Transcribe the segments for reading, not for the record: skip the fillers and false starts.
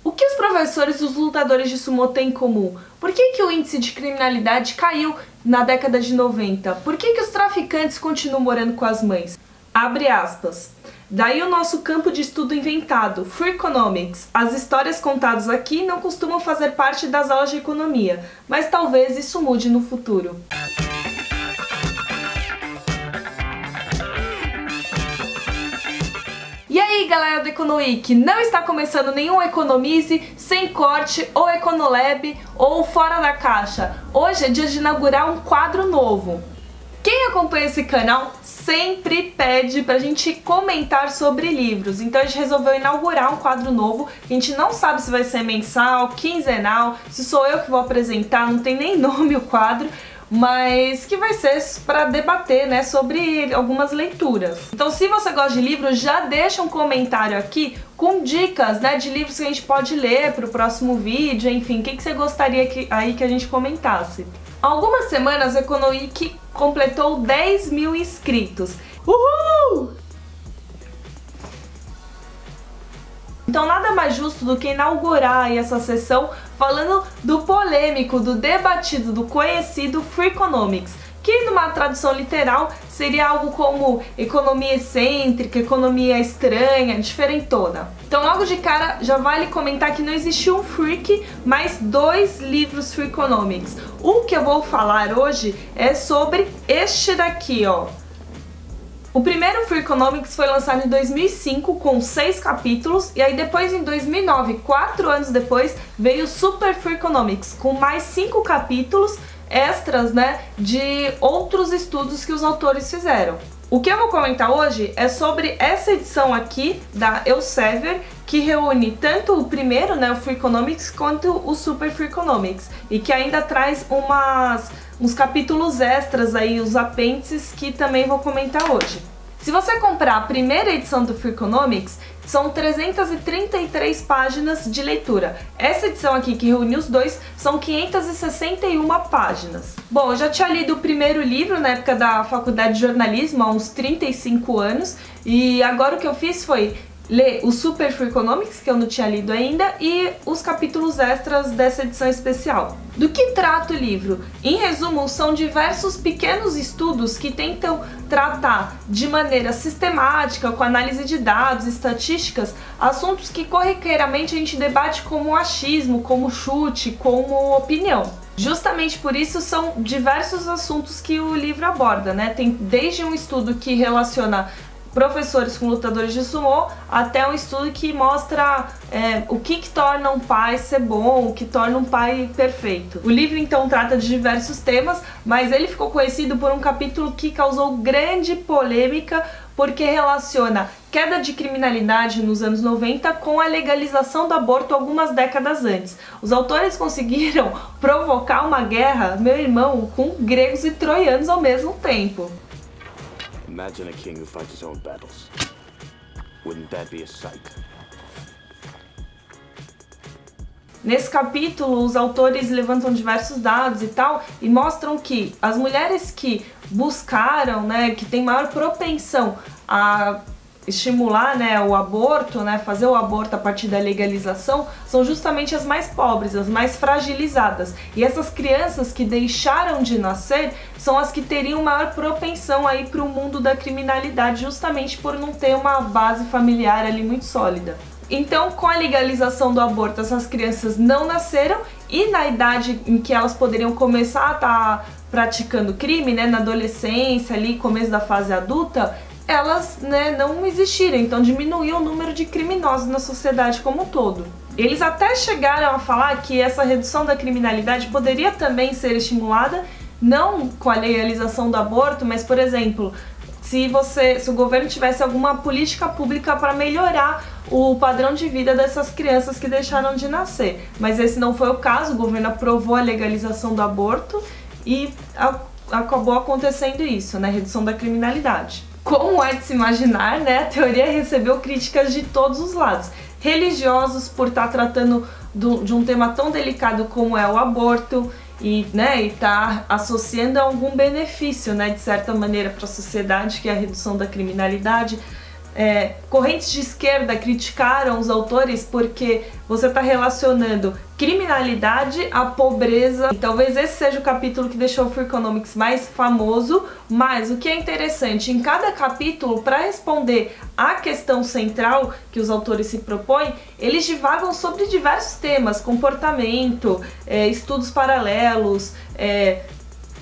O que os professores e os lutadores de sumô têm em comum? Por que o índice de criminalidade caiu na década de 90? Por que os traficantes continuam morando com as mães? Abre aspas. Daí o nosso campo de estudo inventado, Freakonomics. As histórias contadas aqui não costumam fazer parte das aulas de economia, mas talvez isso mude no futuro. E aí galera do EconoWeek, não está começando nenhum Economize, Sem Corte, ou Econolab, ou Fora da Caixa. Hoje é dia de inaugurar um quadro novo. Quem acompanha esse canal sempre pede pra gente comentar sobre livros, então a gente resolveu inaugurar um quadro novo. A gente não sabe se vai ser mensal, quinzenal, se sou eu que vou apresentar, não tem nem nome o quadro, mas que vai ser para debater, né, sobre algumas leituras. Então se você gosta de livros, já deixa um comentário aqui com dicas, né, de livros que a gente pode ler para o próximo vídeo, enfim, o que você gostaria que a gente comentasse. Há algumas semanas o EconoWeek completou 10 mil inscritos. Uhul! Então nada mais justo do que inaugurar aí essa sessão falando do polêmico, do debatido, do conhecido Freakonomics, que numa tradução literal seria algo como economia excêntrica, economia estranha, diferentona. Então logo de cara já vale comentar que não existe um Freak, mas 2 livros Freakonomics. O que eu vou falar hoje é sobre este daqui, ó. O primeiro Freakonomics foi lançado em 2005 com 6 capítulos e aí depois em 2009, 4 anos depois, veio o Super Freakonomics com mais 5 capítulos extras, né, de outros estudos que os autores fizeram. O que eu vou comentar hoje é sobre essa edição aqui da Elsevier, que reúne tanto o primeiro, né, o Freakonomics, quanto o Super Freakonomics, e que ainda traz uns capítulos extras aí, os apêndices, que também vou comentar hoje. Se você comprar a primeira edição do Freakonomics, são 333 páginas de leitura. Essa edição aqui, que reúne os dois, são 561 páginas. Bom, eu já tinha lido o primeiro livro na época da faculdade de jornalismo, há uns 35 anos, e agora o que eu fiz foi ler o Super Freakonomics, que eu não tinha lido ainda, e os capítulos extras dessa edição especial. Do que trata o livro? Em resumo, são diversos pequenos estudos que tentam tratar de maneira sistemática, com análise de dados, estatísticas, assuntos que corriqueiramente a gente debate como achismo, como chute, como opinião. Justamente por isso são diversos assuntos que o livro aborda, né? Tem desde um estudo que relaciona professores com lutadores de sumô, até um estudo que mostra o que torna um pai ser bom, o que torna um pai perfeito. O livro então trata de diversos temas, mas ele ficou conhecido por um capítulo que causou grande polêmica, porque relaciona queda de criminalidade nos anos 90 com a legalização do aborto algumas décadas antes. Os autores conseguiram provocar uma guerra, meu irmão, com gregos e troianos ao mesmo tempo. Imagine a king who fights his own battles. Wouldn't that be a sight? Nesse capítulo, os autores levantam diversos dados e tal, e mostram que as mulheres que buscaram, né, que têm maior propensão a estimular, né, o aborto, né, fazer o aborto a partir da legalização, são justamente as mais pobres, as mais fragilizadas. E essas crianças que deixaram de nascer são as que teriam maior propensão aí para o mundo da criminalidade, justamente por não ter uma base familiar ali muito sólida. Então, com a legalização do aborto, essas crianças não nasceram, e na idade em que elas poderiam começar a estar praticando crime, né, na adolescência, ali, começo da fase adulta, elas, né, não existiram, então diminuiu o número de criminosos na sociedade como um todo. Eles até chegaram a falar que essa redução da criminalidade poderia também ser estimulada, não com a legalização do aborto, mas, por exemplo, se o governo tivesse alguma política pública para melhorar o padrão de vida dessas crianças que deixaram de nascer. Mas esse não foi o caso, o governo aprovou a legalização do aborto e acabou acontecendo isso, né, redução da criminalidade. Como é de se imaginar, né, a teoria recebeu críticas de todos os lados. Religiosos por estar tratando de um tema tão delicado como é o aborto e, né, estar associando a algum benefício, né, de certa maneira para a sociedade, que é a redução da criminalidade. correntes de esquerda criticaram os autores porque você está relacionando criminalidade à pobreza. E talvez esse seja o capítulo que deixou o Freakonomics mais famoso, mas o que é interessante, em cada capítulo, para responder à questão central que os autores se propõem, eles divagam sobre diversos temas, comportamento, estudos paralelos,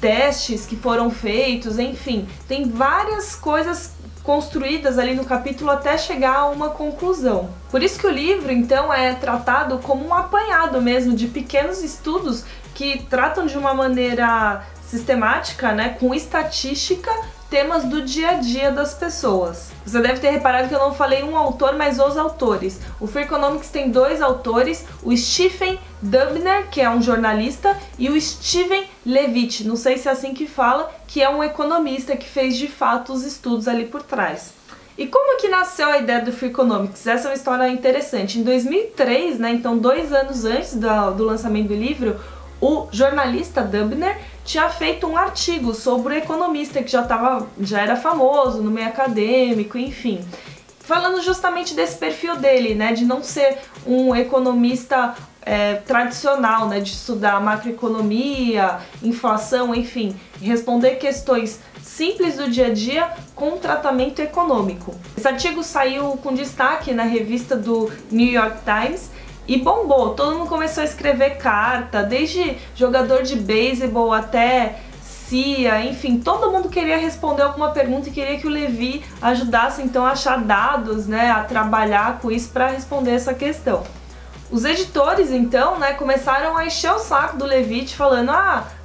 testes que foram feitos, enfim, tem várias coisas construídas ali no capítulo até chegar a uma conclusão. Por isso que o livro, então, é tratado como um apanhado mesmo de pequenos estudos que tratam de uma maneira sistemática, né, com estatística, temas do dia a dia das pessoas. Você deve ter reparado que eu não falei um autor, mas os autores. O Freakonomics tem 2 autores, o Stephen Dubner, que é um jornalista, e o Steven Levitt, não sei se é assim que fala, que é um economista que fez de fato os estudos ali por trás. E como que nasceu a ideia do Freakonomics? Essa é uma história interessante. Em 2003, né, então 2 anos antes do lançamento do livro, o jornalista Dubner tinha feito um artigo sobre o economista que já era famoso no meio acadêmico, enfim, falando justamente desse perfil dele, né, de não ser um economista tradicional, né, de estudar macroeconomia, inflação, enfim, responder questões simples do dia a dia com tratamento econômico. Esse artigo saiu com destaque na revista do New York Times e bombou, todo mundo começou a escrever carta, desde jogador de beisebol até CIA, enfim, todo mundo queria responder alguma pergunta e queria que o Levi ajudasse então a achar dados, né, a trabalhar com isso para responder essa questão. Os editores então, né, começaram a encher o saco do Levitt falando: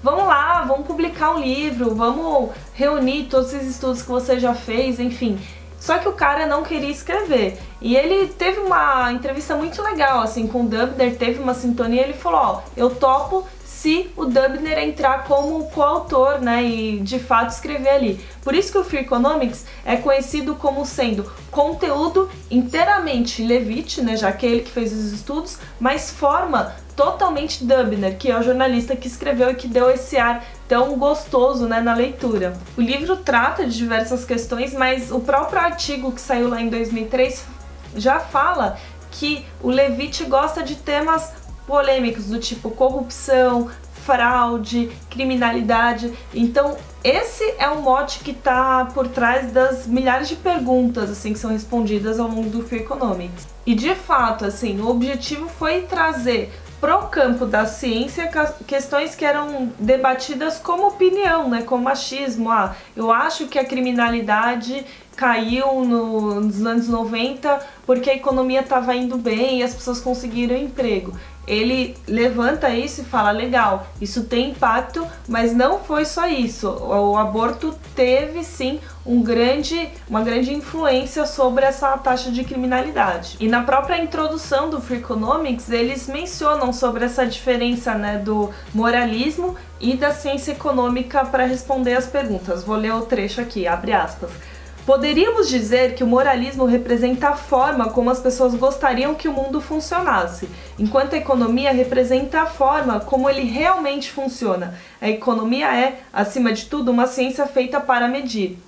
vamos lá, vamos publicar um livro, vamos reunir todos esses estudos que você já fez, enfim. Só que o cara não queria escrever. E ele teve uma entrevista muito legal, assim, com o Dubner, teve uma sintonia, ele falou: eu topo se o Dubner entrar como coautor, né, e de fato escrever ali. Por isso que o Freakonomics é conhecido como sendo conteúdo inteiramente Levitt, né, já que é ele que fez os estudos, mas forma totalmente Dubner, que é o jornalista que escreveu e que deu esse ar tão gostoso, né, na leitura. O livro trata de diversas questões, mas o próprio artigo que saiu lá em 2003 já fala que o Levitt gosta de temas polêmicos do tipo corrupção, fraude, criminalidade. Então esse é o mote que está por trás das milhares de perguntas assim que são respondidas ao longo do Freakonomics. E de fato, assim, o objetivo foi trazer pro campo da ciência questões que eram debatidas como opinião, né, como achismo. Eu acho que a criminalidade caiu nos anos 90 porque a economia estava indo bem e as pessoas conseguiram emprego. Ele levanta isso e fala: legal, isso tem impacto, mas não foi só isso. O aborto teve sim uma grande influência sobre essa taxa de criminalidade. E na própria introdução do Freakonomics, eles mencionam sobre essa diferença, né, do moralismo e da ciência econômica para responder as perguntas. Vou ler o trecho aqui, abre aspas. Poderíamos dizer que o moralismo representa a forma como as pessoas gostariam que o mundo funcionasse, enquanto a economia representa a forma como ele realmente funciona. A economia é, acima de tudo, uma ciência feita para medir.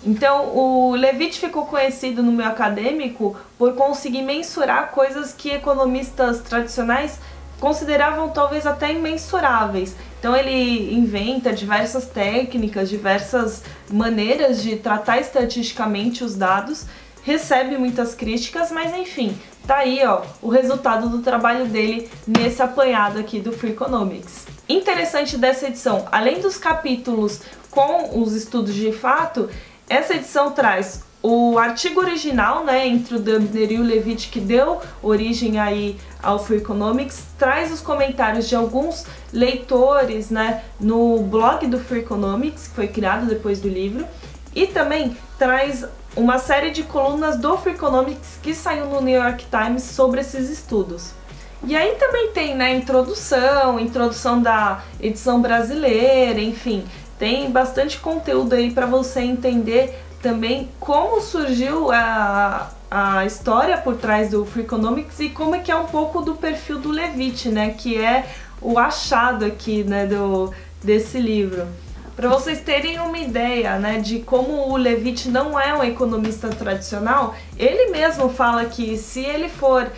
Então, o Levitt ficou conhecido no meio acadêmico por conseguir mensurar coisas que economistas tradicionais consideravam talvez até imensuráveis. Então ele inventa diversas técnicas, diversas maneiras de tratar estatisticamente os dados, recebe muitas críticas, mas enfim, tá aí o resultado do trabalho dele nesse apanhado aqui do Freakonomics. Interessante dessa edição, além dos capítulos com os estudos de fato, essa edição traz o artigo original, né, entre o Dubner e o Levitt, que deu origem aí ao Freakonomics, traz os comentários de alguns leitores, né, no blog do Freakonomics, que foi criado depois do livro, e também traz uma série de colunas do Freakonomics que saiu no New York Times sobre esses estudos. E aí também tem, né, introdução da edição brasileira, enfim, tem bastante conteúdo aí para você entender também como surgiu a história por trás do Freakonomics e como é que é um pouco do perfil do Levitt, né, que é o achado aqui, né, desse livro. Para vocês terem uma ideia, né, de como o Levitt não é um economista tradicional, ele mesmo fala que se ele for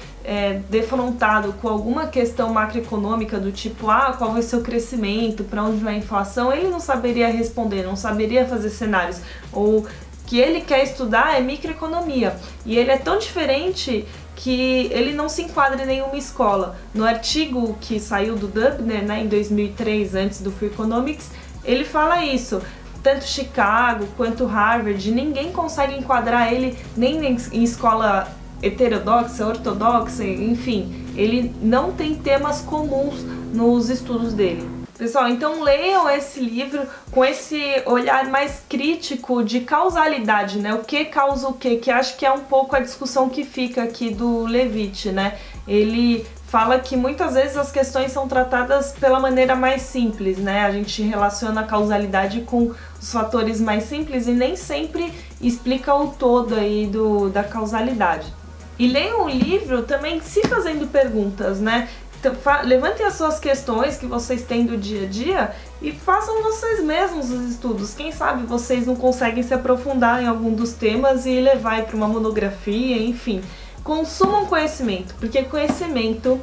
defrontado com alguma questão macroeconômica do tipo, qual vai ser o crescimento, para onde vai a inflação, ele não saberia responder, não saberia fazer cenários. Ou que ele quer estudar é microeconomia. E ele é tão diferente que ele não se enquadra em nenhuma escola. No artigo que saiu do Dubner, né, em 2003, antes do Free Economics, ele fala isso. Tanto Chicago quanto Harvard, ninguém consegue enquadrar ele nem em escola heterodoxa, ortodoxa, enfim. Ele não tem temas comuns nos estudos dele. Pessoal, então leiam esse livro com esse olhar mais crítico de causalidade, né? O que causa o quê? Que acho que é um pouco a discussão que fica aqui do Levitt, né? Ele fala que muitas vezes as questões são tratadas pela maneira mais simples, né? A gente relaciona a causalidade com os fatores mais simples e nem sempre explica o todo aí da causalidade. E leiam o livro também se fazendo perguntas, né? Então, levantem as suas questões que vocês têm do dia a dia e façam vocês mesmos os estudos. Quem sabe vocês não conseguem se aprofundar em algum dos temas e levar para uma monografia, enfim. Consumam conhecimento, porque conhecimento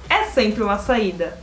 é sempre uma saída.